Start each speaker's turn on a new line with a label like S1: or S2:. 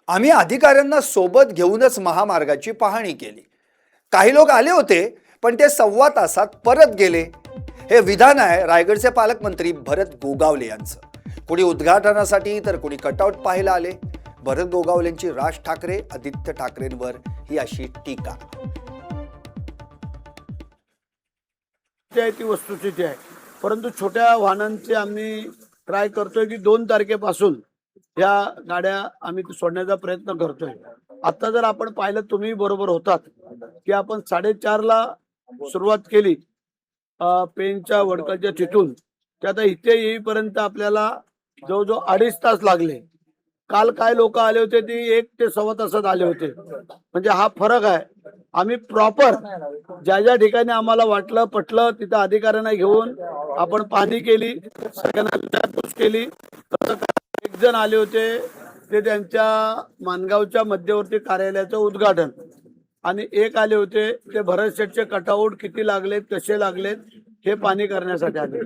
S1: आम्ही अधिकाऱ्यांना सोबत घेऊनच महामार्गाची पाहणी केली. काही लोक आले होते, पण ते 1.25 तासात परत गेले. हे विधान आहे रायगडचे पालकमंत्री भरत गोगावले यांचं. कोणी उद्घाटनासाठी तर कोणी कटआउट पाहायला आले. भरत गोगावलेंची राज ठाकरे आदित्य ठाकरेंवर ही अशी टीका.
S2: ती वस्तुस्थिती आहे, परंतु छोट्या वाहनांचे आम्ही ट्राय करतोय की 2 तारखेपासून या गाड्या आम्ही सोडण्याचा प्रयत्न करतोय. आता जर आपण पाहिलं, तुम्ही बरोबर होतात की आपण 4:30 ला सुरुवात केली पेनच्या वडकाच्या तिथून, ते आता इथे येईपर्यंत आपल्याला जवळजवळ 2.5 तास लागले. काल काय लोक आले होते ते 1 ते 1.25 तासात आले होते. म्हणजे हा फरक आहे. आम्ही प्रॉपर ज्या ज्या ठिकाणी आम्हाला वाटलं पटलं तिथं अधिकाऱ्यांना घेऊन आपण पाहणी केली, सगळ्यांना विचारपूस केली. एक जण आले होते ते त्यांच्या मानगावच्या मध्यवर्ती कार्यालयाचं उद्घाटन, आणि एक आले होते ते भरत शेठचे कटआउट किती लागलेत कसे लागलेत हे पाहणी करण्यासाठी आले.